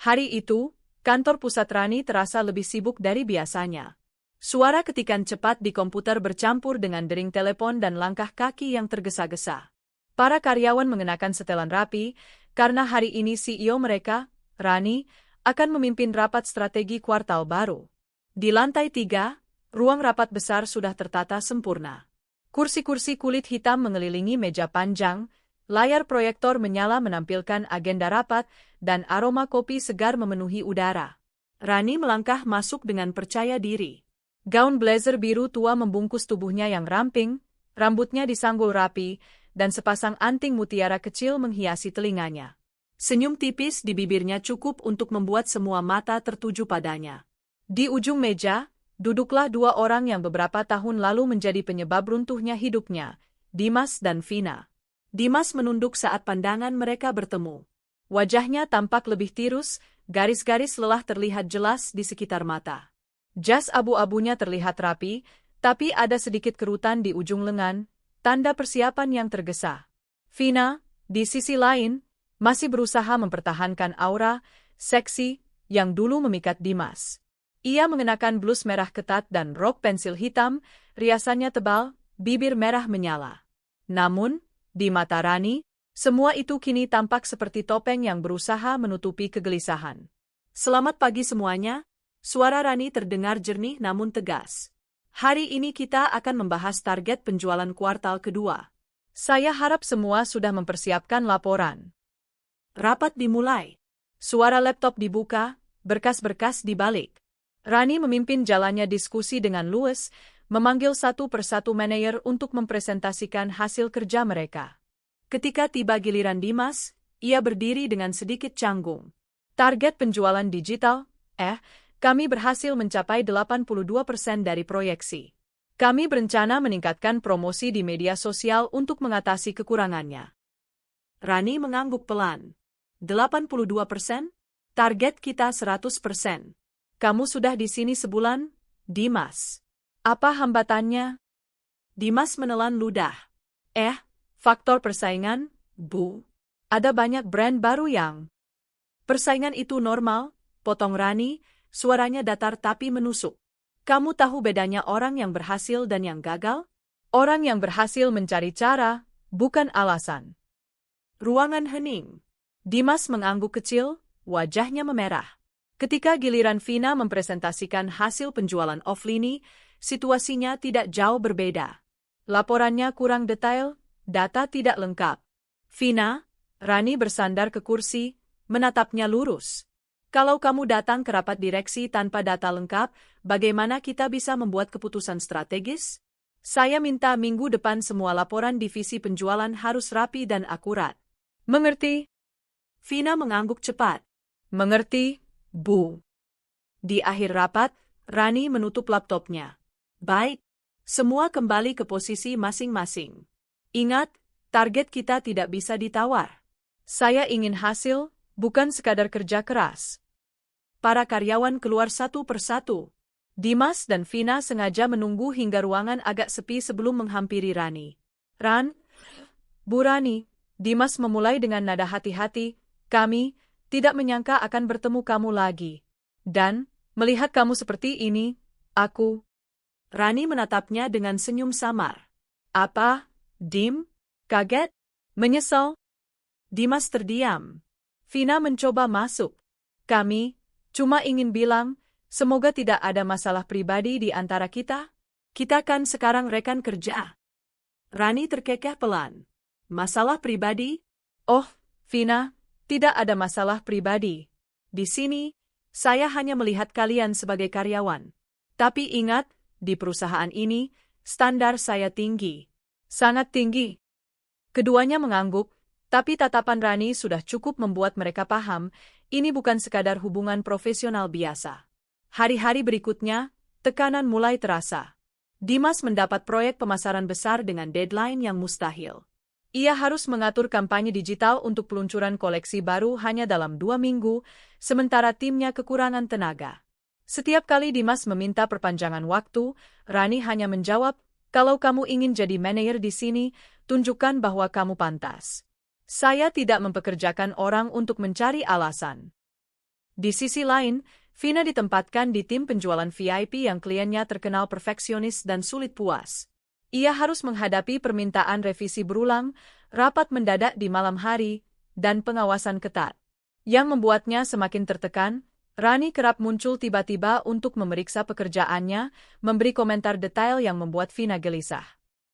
Speaker 1: Hari itu, kantor pusat Rani terasa lebih sibuk dari biasanya. Suara ketikan cepat di komputer bercampur dengan dering telepon dan langkah kaki yang tergesa-gesa. Para karyawan mengenakan setelan rapi, karena hari ini CEO mereka, Rani, akan memimpin rapat strategi kuartal baru. Di lantai 3, ruang rapat besar sudah tertata sempurna. Kursi-kursi kulit hitam mengelilingi meja panjang, layar proyektor menyala menampilkan agenda rapat, dan aroma kopi segar memenuhi udara. Rani melangkah masuk dengan percaya diri. Gaun blazer biru tua membungkus tubuhnya yang ramping, rambutnya disanggul rapi, dan sepasang anting mutiara kecil menghiasi telinganya. Senyum tipis di bibirnya cukup untuk membuat semua mata tertuju padanya. Di ujung meja, duduklah dua orang yang beberapa tahun lalu menjadi penyebab runtuhnya hidupnya, Dimas dan Vina. Dimas menunduk saat pandangan mereka bertemu. Wajahnya tampak lebih tirus, garis-garis lelah terlihat jelas di sekitar mata. Jas abu-abunya terlihat rapi, tapi ada sedikit kerutan di ujung lengan, tanda persiapan yang tergesa. Vina, di sisi lain, masih berusaha mempertahankan aura seksi yang dulu memikat Dimas. Ia mengenakan blus merah ketat dan rok pensil hitam, riasannya tebal, bibir merah menyala. Namun, di mata Rani, semua itu kini tampak seperti topeng yang berusaha menutupi kegelisahan. "Selamat pagi semuanya," suara Rani terdengar jernih namun tegas. "Hari ini kita akan membahas target penjualan kuartal kedua. Saya harap semua sudah mempersiapkan laporan." Rapat dimulai. Suara laptop dibuka, berkas-berkas dibalik. Rani memimpin jalannya diskusi dengan luwes, memanggil satu persatu manajer untuk mempresentasikan hasil kerja mereka. Ketika tiba giliran Dimas, ia berdiri dengan sedikit canggung. "Target penjualan digital, kami berhasil mencapai 82% dari proyeksi. Kami berencana meningkatkan promosi di media sosial untuk mengatasi kekurangannya.
Speaker 2: Rani mengangguk pelan. 82%? Target kita 100%.
Speaker 1: Kamu sudah di sini sebulan, Dimas. Apa hambatannya?
Speaker 2: Dimas menelan ludah.
Speaker 1: Faktor persaingan, Bu. Ada banyak brand baru yang...
Speaker 2: Persaingan itu normal, potong Rani, suaranya datar tapi menusuk. Kamu tahu bedanya orang yang berhasil dan yang gagal?
Speaker 1: Orang yang berhasil mencari cara, bukan alasan.
Speaker 2: Ruangan hening.
Speaker 1: Dimas mengangguk kecil, wajahnya memerah. Ketika giliran Vina mempresentasikan hasil penjualan offline, situasinya tidak jauh berbeda. Laporannya kurang detail, data tidak lengkap.
Speaker 2: Vina,
Speaker 1: Rani bersandar ke kursi, menatapnya lurus. Kalau kamu datang ke rapat direksi tanpa data lengkap, bagaimana kita bisa membuat keputusan strategis? Saya minta minggu depan semua laporan divisi penjualan harus rapi dan akurat. Mengerti?
Speaker 2: Vina mengangguk cepat.
Speaker 1: Mengerti, Bu.
Speaker 2: Di akhir rapat, Rani menutup laptopnya. Baik, semua kembali ke posisi masing-masing. Ingat, target kita tidak bisa ditawar.
Speaker 1: Saya ingin hasil, bukan sekadar kerja keras.
Speaker 2: Para karyawan keluar satu persatu.
Speaker 1: Dimas dan Vina sengaja menunggu hingga ruangan agak sepi sebelum menghampiri Rani. Bu Rani, Dimas memulai dengan nada hati-hati, kami tidak menyangka akan bertemu kamu lagi. Dan, melihat kamu seperti ini, aku...
Speaker 2: Rani menatapnya dengan senyum samar.
Speaker 1: Apa, Dim? Kaget? Menyesal?
Speaker 2: Dimas terdiam.
Speaker 1: Vina mencoba masuk. Kami cuma ingin bilang, semoga tidak ada masalah pribadi di antara kita.
Speaker 2: Kita kan sekarang rekan kerja. Rani terkekeh pelan. Masalah pribadi?
Speaker 1: Oh, Vina, tidak ada masalah pribadi.
Speaker 2: Di sini, saya hanya melihat kalian sebagai karyawan. Tapi ingat, di perusahaan ini, standar saya tinggi.
Speaker 1: Sangat tinggi. Keduanya mengangguk, tapi tatapan Rani sudah cukup membuat mereka paham, ini bukan sekadar hubungan profesional biasa. Hari-hari berikutnya, tekanan mulai terasa. Dimas mendapat proyek pemasaran besar dengan deadline yang mustahil. Ia harus mengatur kampanye digital untuk peluncuran koleksi baru hanya dalam 2 minggu, sementara timnya kekurangan tenaga. Setiap kali Dimas meminta perpanjangan waktu, Rani hanya menjawab, kalau kamu ingin jadi manajer di sini, tunjukkan bahwa kamu pantas. Saya tidak mempekerjakan orang untuk mencari alasan. Di sisi lain, Vina ditempatkan di tim penjualan VIP yang kliennya terkenal perfeksionis dan sulit puas. Ia harus menghadapi permintaan revisi berulang, rapat mendadak di malam hari, dan pengawasan ketat. Yang membuatnya semakin tertekan, Rani kerap muncul tiba-tiba untuk memeriksa pekerjaannya, memberi komentar detail yang membuat Vina gelisah.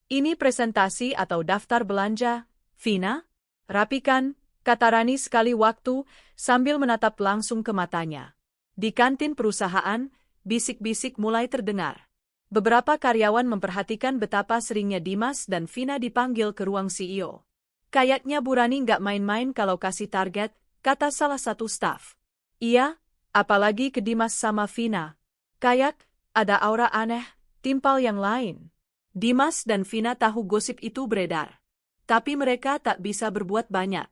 Speaker 1: Ini presentasi atau daftar belanja, Vina? Rapikan, kata Rani sekali waktu, sambil menatap langsung ke matanya. Di kantin perusahaan, bisik-bisik mulai terdengar. Beberapa karyawan memperhatikan betapa seringnya Dimas dan Vina dipanggil ke ruang CEO. Kayaknya Bu Rani nggak main-main kalau kasih target, kata salah satu staf. Iya, apalagi ke Dimas sama Vina. Kayak, ada aura aneh, timpal yang lain.
Speaker 2: Dimas dan Vina tahu gosip itu beredar. Tapi mereka tak bisa berbuat banyak.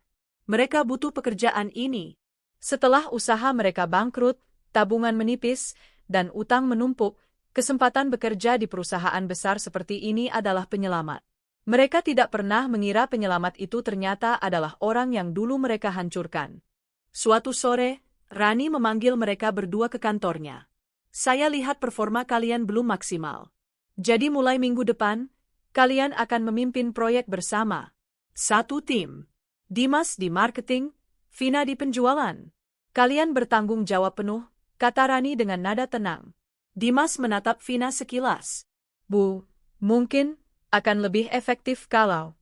Speaker 2: Mereka butuh pekerjaan ini.
Speaker 1: Setelah usaha mereka bangkrut, tabungan menipis, dan utang menumpuk, kesempatan bekerja di perusahaan besar seperti ini adalah penyelamat. Mereka tidak pernah mengira penyelamat itu ternyata adalah orang yang dulu mereka hancurkan.
Speaker 2: Suatu sore, Rani memanggil mereka berdua ke kantornya. Saya lihat performa kalian belum maksimal. Jadi mulai minggu depan, kalian akan memimpin proyek bersama. Satu tim. Dimas di marketing, Vina di penjualan.
Speaker 1: Kalian bertanggung jawab penuh, kata Rani dengan nada tenang.
Speaker 2: Dimas menatap Vina sekilas.
Speaker 1: Bu, mungkin akan lebih efektif kalau...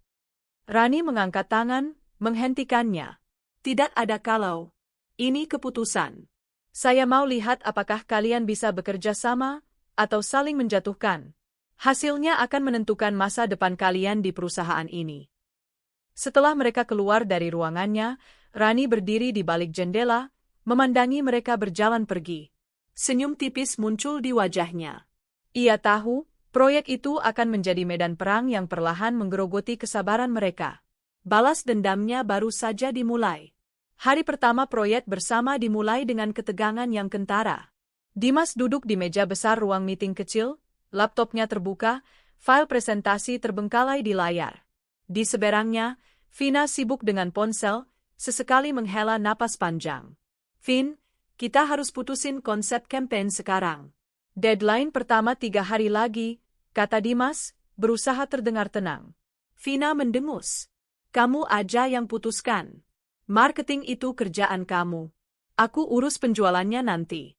Speaker 1: Rani mengangkat tangan, menghentikannya.
Speaker 2: Tidak ada kalau. Ini keputusan.
Speaker 1: Saya mau lihat apakah kalian bisa bekerja sama, atau saling menjatuhkan. Hasilnya akan menentukan masa depan kalian di perusahaan ini. Setelah mereka keluar dari ruangannya, Rani berdiri di balik jendela, memandangi mereka berjalan pergi.
Speaker 2: Senyum tipis muncul di wajahnya.
Speaker 1: Ia tahu, Proyek itu akan menjadi medan perang yang perlahan menggerogoti kesabaran mereka.
Speaker 2: Balas dendamnya baru saja dimulai. Hari pertama proyek bersama dimulai dengan ketegangan yang kentara.
Speaker 1: Dimas duduk di meja besar ruang meeting kecil, laptopnya terbuka, file presentasi terbengkalai di layar. Di seberangnya, Vina sibuk dengan ponsel, sesekali menghela napas panjang.
Speaker 2: Vin, kita harus putusin konsep campaign sekarang.
Speaker 1: Deadline pertama 3 hari lagi, kata Dimas, berusaha terdengar tenang.
Speaker 2: Vina mendengus. Kamu aja yang putuskan. Marketing itu kerjaan kamu. Aku urus penjualannya nanti.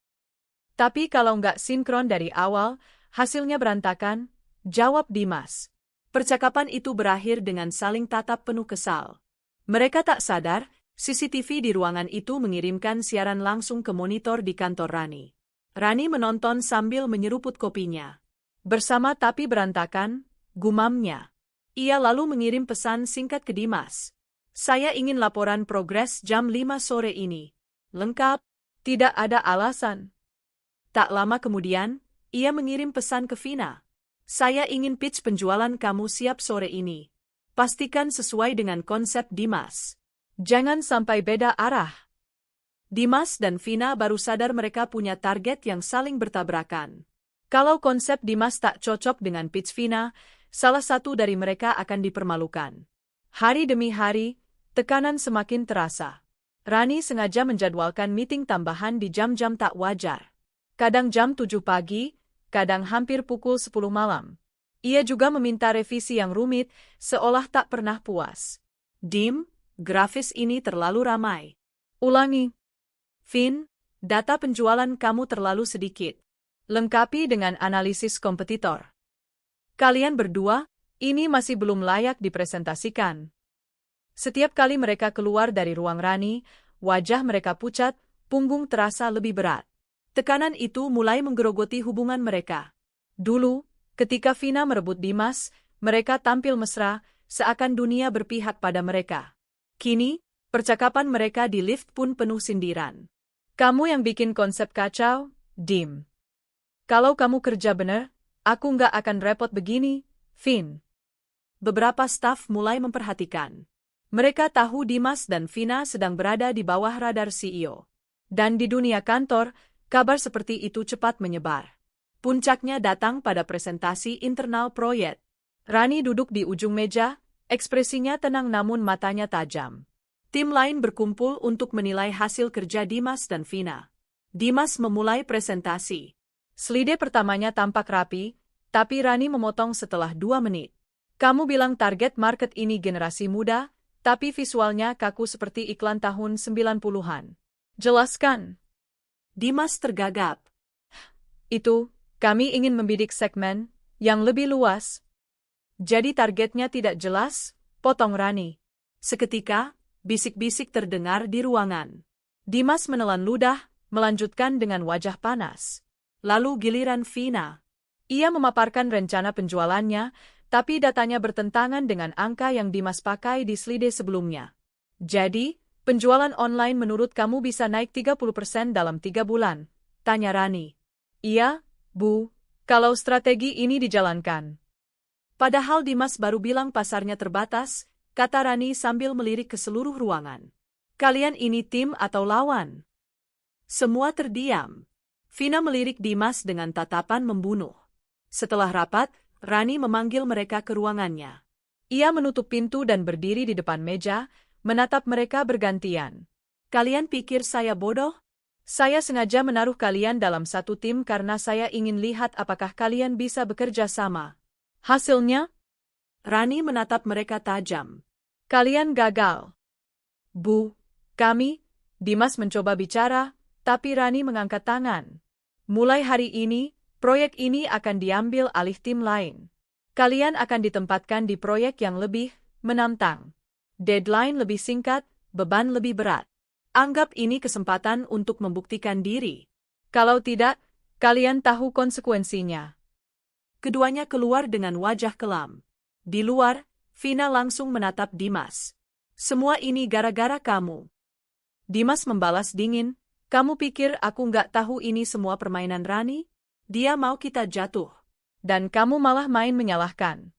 Speaker 1: Tapi kalau nggak sinkron dari awal, hasilnya berantakan, jawab Dimas.
Speaker 2: Percakapan itu berakhir dengan saling tatap penuh kesal. Mereka tak sadar, CCTV di ruangan itu mengirimkan siaran langsung ke monitor di kantor Rani. Rani menonton sambil menyeruput kopinya.
Speaker 1: Bersama tapi berantakan, gumamnya.
Speaker 2: Ia lalu mengirim pesan singkat ke Dimas. Saya ingin laporan progres jam 5 sore ini. Lengkap,
Speaker 1: tidak ada alasan.
Speaker 2: Tak lama kemudian, ia mengirim pesan ke Vina. Saya ingin pitch penjualan kamu siap sore ini. Pastikan sesuai dengan konsep Dimas.
Speaker 1: Jangan sampai beda arah.
Speaker 2: Dimas dan Vina baru sadar mereka punya target yang saling bertabrakan.
Speaker 1: Kalau konsep Dimas tak cocok dengan pitch Vina, salah satu dari mereka akan dipermalukan. Hari demi hari, tekanan semakin terasa. Rani sengaja menjadwalkan meeting tambahan di jam-jam tak wajar. Kadang jam 7 pagi, kadang hampir pukul 10 malam. Ia juga meminta revisi yang rumit, seolah tak pernah puas.
Speaker 2: Dim, grafis ini terlalu ramai.
Speaker 1: Ulangi.
Speaker 2: Vin, data penjualan kamu terlalu sedikit.
Speaker 1: Lengkapi dengan analisis kompetitor. Kalian berdua, ini masih belum layak dipresentasikan. Setiap kali mereka keluar dari ruang Rani, wajah mereka pucat, punggung terasa lebih berat. Tekanan itu mulai menggerogoti hubungan mereka. Dulu, ketika Vina merebut Dimas, mereka tampil mesra, seakan dunia berpihak pada mereka. Kini, percakapan mereka di lift pun penuh sindiran. Kamu yang bikin konsep kacau, Dim. Kalau kamu kerja bener, aku nggak akan repot begini, Vin.
Speaker 2: Beberapa staf mulai memperhatikan. Mereka tahu Dimas dan Vina sedang berada di bawah radar CEO.
Speaker 1: Dan di dunia kantor, kabar seperti itu cepat menyebar.
Speaker 2: Puncaknya datang pada presentasi internal proyek.
Speaker 1: Rani duduk di ujung meja, ekspresinya tenang namun matanya tajam.
Speaker 2: Tim lain berkumpul untuk menilai hasil kerja Dimas dan Vina. Dimas memulai presentasi.
Speaker 1: Slide pertamanya tampak rapi, tapi Rani memotong setelah 2 menit. Kamu bilang target market ini generasi muda, tapi visualnya kaku seperti iklan tahun 90-an. Jelaskan.
Speaker 2: Dimas tergagap.
Speaker 1: Itu, kami ingin membidik segmen yang lebih luas. Jadi targetnya tidak jelas, potong Rani.
Speaker 2: Seketika, bisik-bisik terdengar di ruangan.
Speaker 1: Dimas menelan ludah, melanjutkan dengan wajah panas.
Speaker 2: Lalu giliran Vina.
Speaker 1: Ia memaparkan rencana penjualannya, tapi datanya bertentangan dengan angka yang Dimas pakai di slide sebelumnya. Jadi, penjualan online menurut kamu bisa naik 30% dalam 3 bulan? Tanya Rani. Iya, Bu, kalau strategi ini dijalankan.
Speaker 2: Padahal Dimas baru bilang pasarnya terbatas, kata Rani sambil melirik ke seluruh ruangan. Kalian ini tim atau lawan? Semua terdiam. Vina melirik Dimas dengan tatapan membunuh. Setelah rapat, Rani memanggil mereka ke ruangannya.
Speaker 1: Ia menutup pintu dan berdiri di depan meja, menatap mereka bergantian.
Speaker 2: Kalian pikir saya bodoh?
Speaker 1: Saya sengaja menaruh kalian dalam satu tim karena saya ingin lihat apakah kalian bisa bekerja sama. Hasilnya?
Speaker 2: Rani menatap mereka tajam.
Speaker 1: Kalian gagal. Bu, kami, Dimas mencoba bicara, tapi Rani mengangkat tangan. Mulai hari ini, proyek ini akan diambil alih tim lain. Kalian akan ditempatkan di proyek yang lebih menantang. Deadline lebih singkat, beban lebih berat. Anggap ini kesempatan untuk membuktikan diri. Kalau tidak, kalian tahu konsekuensinya.
Speaker 2: Keduanya keluar dengan wajah kelam. Di luar, Vina langsung menatap Dimas. Semua ini gara-gara kamu.
Speaker 1: Dimas membalas dingin, kamu pikir aku nggak tahu ini semua permainan Rani?
Speaker 2: Dia mau kita jatuh.
Speaker 1: Dan kamu malah main menyalahkan.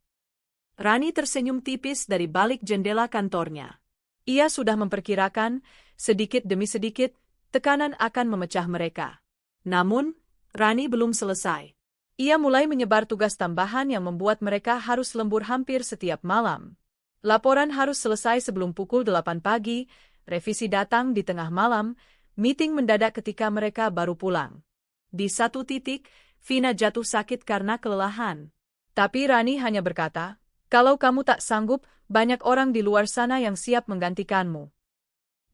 Speaker 2: Rani tersenyum tipis dari balik jendela kantornya.
Speaker 1: Ia sudah memperkirakan, sedikit demi sedikit, tekanan akan memecah mereka.
Speaker 2: Namun, Rani belum selesai.
Speaker 1: Ia mulai menyebar tugas tambahan yang membuat mereka harus lembur hampir setiap malam. Laporan harus selesai sebelum pukul 8 pagi, revisi datang di tengah malam, meeting mendadak ketika mereka baru pulang.
Speaker 2: Di satu titik, Vina jatuh sakit karena kelelahan.
Speaker 1: Tapi Rani hanya berkata, "Kalau kamu tak sanggup, banyak orang di luar sana yang siap menggantikanmu."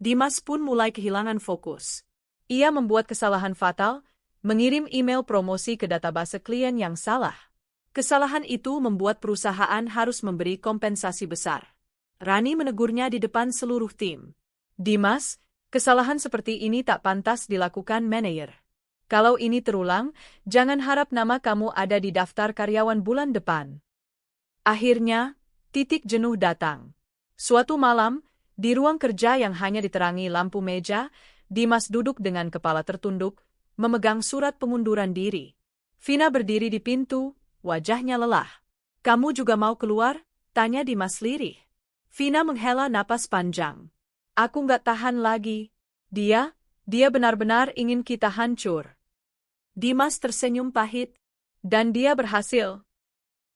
Speaker 2: Dimas pun mulai kehilangan fokus.
Speaker 1: Ia membuat kesalahan fatal, mengirim email promosi ke database klien yang salah.
Speaker 2: Kesalahan itu membuat perusahaan harus memberi kompensasi besar. Rani menegurnya di depan seluruh tim.
Speaker 1: "Dimas, kesalahan seperti ini tak pantas dilakukan manajer. Kalau ini terulang, jangan harap nama kamu ada di daftar karyawan bulan depan." Akhirnya, titik jenuh datang. Suatu malam, di ruang kerja yang hanya diterangi lampu meja, Dimas duduk dengan kepala tertunduk, memegang surat pengunduran diri. Vina berdiri di pintu, wajahnya lelah.
Speaker 2: "Kamu juga mau keluar?" tanya Dimas lirih.
Speaker 1: Vina menghela napas panjang. "Aku nggak tahan lagi. Dia benar-benar ingin kita hancur."
Speaker 2: Dimas tersenyum pahit.
Speaker 1: Dan dia berhasil.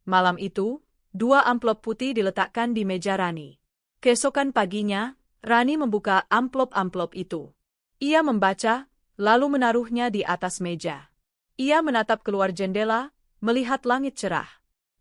Speaker 1: Malam itu, 2 amplop putih diletakkan di meja Rani. Keesokan paginya, Rani membuka amplop-amplop itu. Ia membaca, lalu menaruhnya di atas meja. Ia menatap keluar jendela, melihat langit cerah.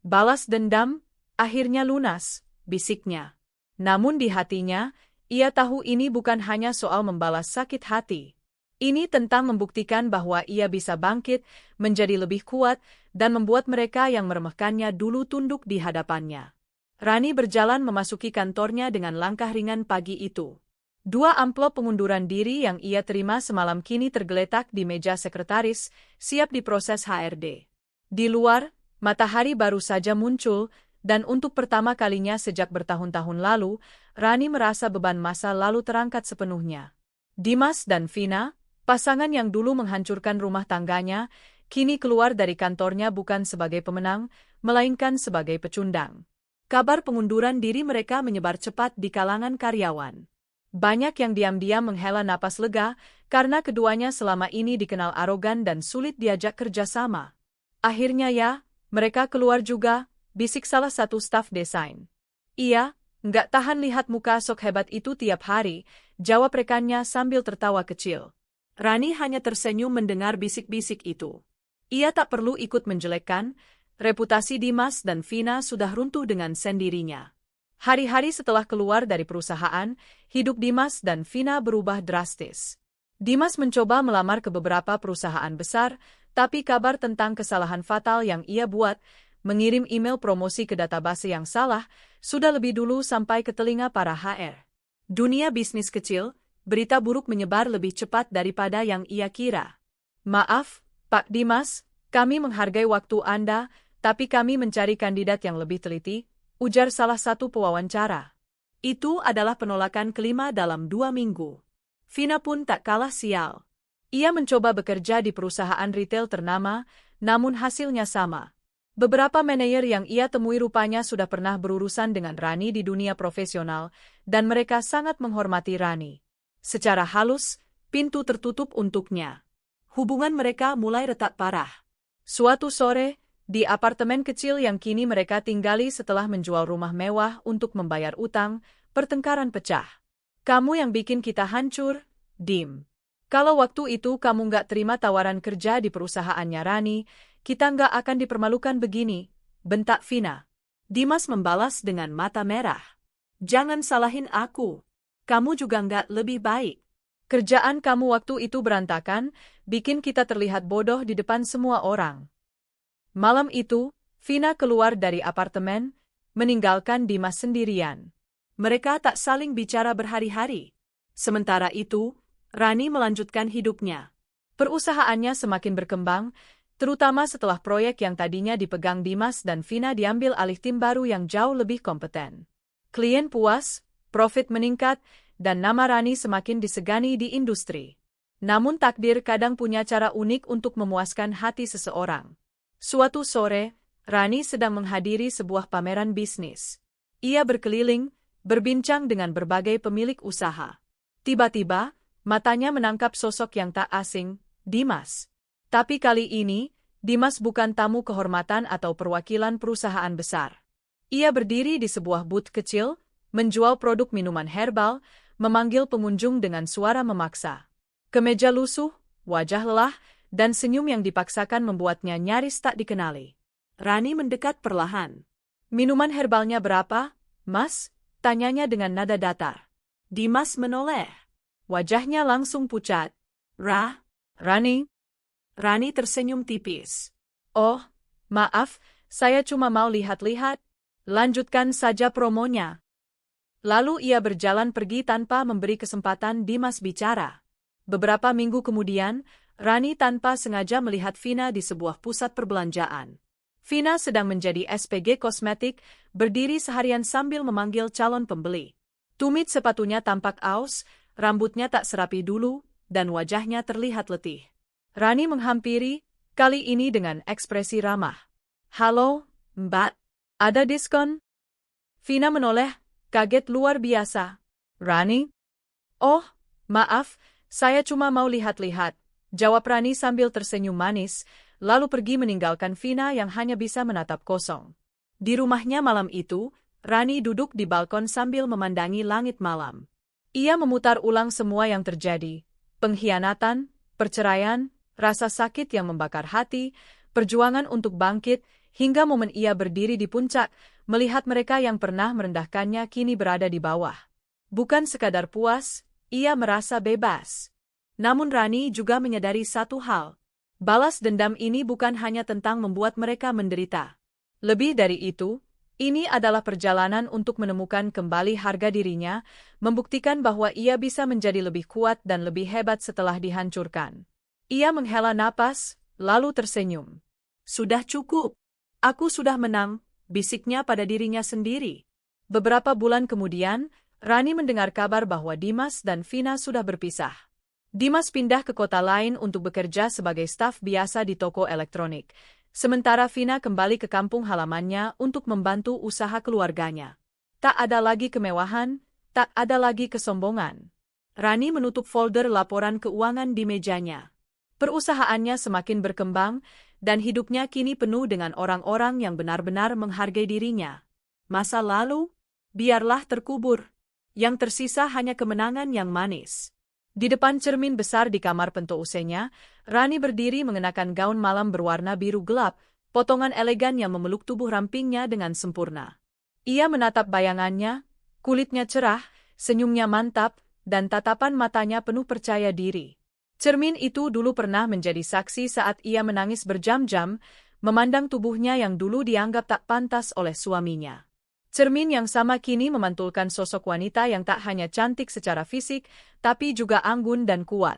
Speaker 1: "Balas dendam, akhirnya lunas," bisiknya. Namun di hatinya, ia tahu ini bukan hanya soal membalas sakit hati. Ini tentang membuktikan bahwa ia bisa bangkit, menjadi lebih kuat, dan membuat mereka yang meremehkannya dulu tunduk di hadapannya. Rani berjalan memasuki kantornya dengan langkah ringan pagi itu. 2 amplop pengunduran diri yang ia terima semalam kini tergeletak di meja sekretaris, siap diproses HRD. Di luar, matahari baru saja muncul, dan untuk pertama kalinya sejak bertahun-tahun lalu, Rani merasa beban masa lalu terangkat sepenuhnya. Dimas dan Vina, pasangan yang dulu menghancurkan rumah tangganya, kini keluar dari kantornya bukan sebagai pemenang, melainkan sebagai pecundang.
Speaker 2: Kabar pengunduran diri mereka menyebar cepat di kalangan karyawan.
Speaker 1: Banyak yang diam-diam menghela napas lega, karena keduanya selama ini dikenal arogan dan sulit diajak kerjasama. "Akhirnya ya, mereka keluar juga," bisik salah satu staf desain. "Iya, nggak tahan lihat muka sok hebat itu tiap hari," jawab rekannya sambil tertawa kecil.
Speaker 2: Rani hanya tersenyum mendengar bisik-bisik itu. Ia tak perlu ikut menjelekkan, reputasi Dimas dan Vina sudah runtuh dengan sendirinya.
Speaker 1: Hari-hari setelah keluar dari perusahaan, hidup Dimas dan Vina berubah drastis. Dimas mencoba melamar ke beberapa perusahaan besar, tapi kabar tentang kesalahan fatal yang ia buat, mengirim email promosi ke database yang salah, sudah lebih dulu sampai ke telinga para HR.
Speaker 2: Dunia bisnis kecil, berita buruk menyebar lebih cepat daripada yang ia kira.
Speaker 1: "Maaf, Pak Dimas, kami menghargai waktu Anda, tapi kami mencari kandidat yang lebih teliti," ujar salah satu pewawancara.
Speaker 2: Itu adalah penolakan kelima dalam 2 minggu. Vina pun tak kalah sial.
Speaker 1: Ia mencoba bekerja di perusahaan retail ternama, namun hasilnya sama. Beberapa manajer yang ia temui rupanya sudah pernah berurusan dengan Rani di dunia profesional, dan mereka sangat menghormati Rani. Secara halus, pintu tertutup untuknya.
Speaker 2: Hubungan mereka mulai retak parah.
Speaker 1: Suatu sore, di apartemen kecil yang kini mereka tinggali setelah menjual rumah mewah untuk membayar utang, pertengkaran pecah. "Kamu yang bikin kita hancur, Dim. Kalau waktu itu kamu nggak terima tawaran kerja di perusahaannya Rani, kita nggak akan dipermalukan begini," bentak Vina.
Speaker 2: Dimas membalas dengan mata merah. "Jangan salahin aku. Kamu juga nggak lebih baik.
Speaker 1: Kerjaan kamu waktu itu berantakan, bikin kita terlihat bodoh di depan semua orang." Malam itu, Vina keluar dari apartemen, meninggalkan Dimas sendirian.
Speaker 2: Mereka tak saling bicara berhari-hari. Sementara itu, Rani melanjutkan hidupnya.
Speaker 1: Perusahaannya semakin berkembang, terutama setelah proyek yang tadinya dipegang Dimas dan Vina diambil alih tim baru yang jauh lebih kompeten. Klien puas, profit meningkat, dan nama Rani semakin disegani di industri. Namun takdir kadang punya cara unik untuk memuaskan hati seseorang. Suatu sore, Rani sedang menghadiri sebuah pameran bisnis. Ia berkeliling, berbincang dengan berbagai pemilik usaha. Tiba-tiba, matanya menangkap sosok yang tak asing, Dimas. Tapi kali ini, Dimas bukan tamu kehormatan atau perwakilan perusahaan besar. Ia berdiri di sebuah booth kecil, menjual produk minuman herbal, memanggil pengunjung dengan suara memaksa. Kemeja lusuh, wajah lelah, dan senyum yang dipaksakan membuatnya nyaris tak dikenali.
Speaker 2: Rani mendekat perlahan.
Speaker 1: Minuman herbalnya berapa, Mas? Tanyanya dengan nada datar.
Speaker 2: Dimas menoleh.
Speaker 1: Wajahnya langsung pucat. Rani?
Speaker 2: Rani tersenyum tipis.
Speaker 1: Oh, maaf, saya cuma mau lihat-lihat. Lanjutkan saja promonya. Lalu ia berjalan pergi tanpa memberi kesempatan Dimas bicara. Beberapa minggu kemudian, Rani tanpa sengaja melihat Vina di sebuah pusat perbelanjaan. Vina sedang menjadi SPG kosmetik, berdiri seharian sambil memanggil calon pembeli. Tumit sepatunya tampak aus, rambutnya tak serapi dulu, dan wajahnya terlihat letih. Rani menghampiri, kali ini dengan ekspresi ramah. Halo, Mbak. Ada diskon? Vina menoleh, kaget luar biasa. Rani? Oh, maaf, saya cuma mau lihat-lihat, jawab Rani sambil tersenyum manis, lalu pergi meninggalkan Vina yang hanya bisa menatap kosong. Di rumahnya malam itu, Rani duduk di balkon sambil memandangi langit malam. Ia memutar ulang semua yang terjadi, pengkhianatan, perceraian, rasa sakit yang membakar hati, perjuangan untuk bangkit, hingga momen ia berdiri di puncak, melihat mereka yang pernah merendahkannya kini berada di bawah. Bukan sekadar puas, ia merasa bebas. Namun Rani juga menyadari satu hal. Balas dendam ini bukan hanya tentang membuat mereka menderita. Lebih dari itu, ini adalah perjalanan untuk menemukan kembali harga dirinya, membuktikan bahwa ia bisa menjadi lebih kuat dan lebih hebat setelah dihancurkan. Ia menghela napas, lalu tersenyum.
Speaker 2: Sudah cukup. Aku sudah menang, bisiknya pada dirinya sendiri.
Speaker 1: Beberapa bulan kemudian, Rani mendengar kabar bahwa Dimas dan Vina sudah berpisah. Dimas pindah ke kota lain untuk bekerja sebagai staf biasa di toko elektronik, sementara Vina kembali ke kampung halamannya untuk membantu usaha keluarganya. Tak ada lagi kemewahan, tak ada lagi kesombongan. Rani menutup folder laporan keuangan di mejanya. Perusahaannya semakin berkembang, dan hidupnya kini penuh dengan orang-orang yang benar-benar menghargai dirinya. Masa lalu, biarlah terkubur. Yang tersisa hanya kemenangan yang manis. Di depan cermin besar di kamar pentousenya, Rani berdiri mengenakan gaun malam berwarna biru gelap, potongan elegan yang memeluk tubuh rampingnya dengan sempurna. Ia menatap bayangannya, kulitnya cerah, senyumnya mantap, dan tatapan matanya penuh percaya diri. Cermin itu dulu pernah menjadi saksi saat ia menangis berjam-jam, memandang tubuhnya yang dulu dianggap tak pantas oleh suaminya. Cermin yang sama kini memantulkan sosok wanita yang tak hanya cantik secara fisik, tapi juga anggun dan kuat.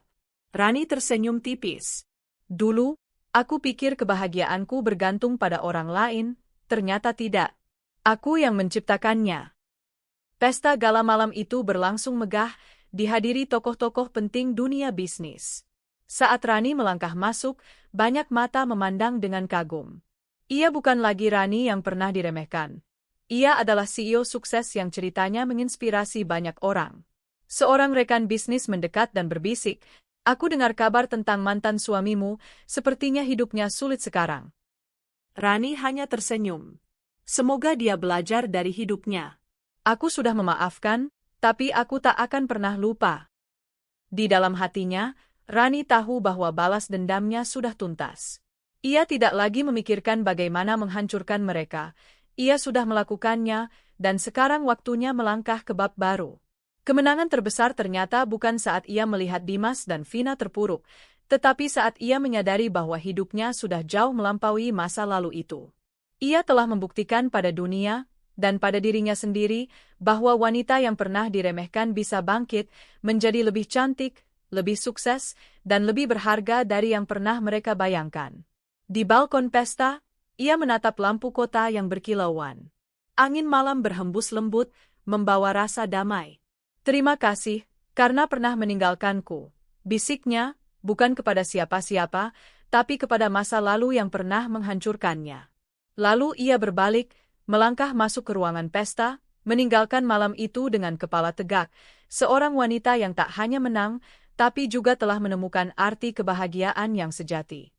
Speaker 2: Rani tersenyum tipis.
Speaker 1: Dulu, aku pikir kebahagiaanku bergantung pada orang lain, ternyata tidak. Aku yang menciptakannya. Pesta gala malam itu berlangsung megah, dihadiri tokoh-tokoh penting dunia bisnis. Saat Rani melangkah masuk, banyak mata memandang dengan kagum. Ia bukan lagi Rani yang pernah diremehkan. Ia adalah CEO sukses yang ceritanya menginspirasi banyak orang. Seorang rekan bisnis mendekat dan berbisik, "Aku dengar kabar tentang mantan suamimu, sepertinya hidupnya sulit sekarang."
Speaker 2: Rani hanya tersenyum. Semoga dia belajar dari hidupnya.
Speaker 1: Aku sudah memaafkan, tapi aku tak akan pernah lupa. Di dalam hatinya, Rani tahu bahwa balas dendamnya sudah tuntas. Ia tidak lagi memikirkan bagaimana menghancurkan mereka. Ia sudah melakukannya, dan sekarang waktunya melangkah ke bab baru. Kemenangan terbesar ternyata bukan saat ia melihat Dimas dan Vina terpuruk, tetapi saat ia menyadari bahwa hidupnya sudah jauh melampaui masa lalu itu. Ia telah membuktikan pada dunia, dan pada dirinya sendiri, bahwa wanita yang pernah diremehkan bisa bangkit, menjadi lebih cantik, lebih sukses, dan lebih berharga dari yang pernah mereka bayangkan. Di balkon pesta, ia menatap lampu kota yang berkilauan. Angin malam berhembus lembut, membawa rasa damai. "Terima kasih, karena pernah meninggalkanku," bisiknya, bukan kepada siapa-siapa, tapi kepada masa lalu yang pernah menghancurkannya. Lalu ia berbalik, melangkah masuk ke ruangan pesta, meninggalkan malam itu dengan kepala tegak, seorang wanita yang tak hanya menang, tapi juga telah menemukan arti kebahagiaan yang sejati.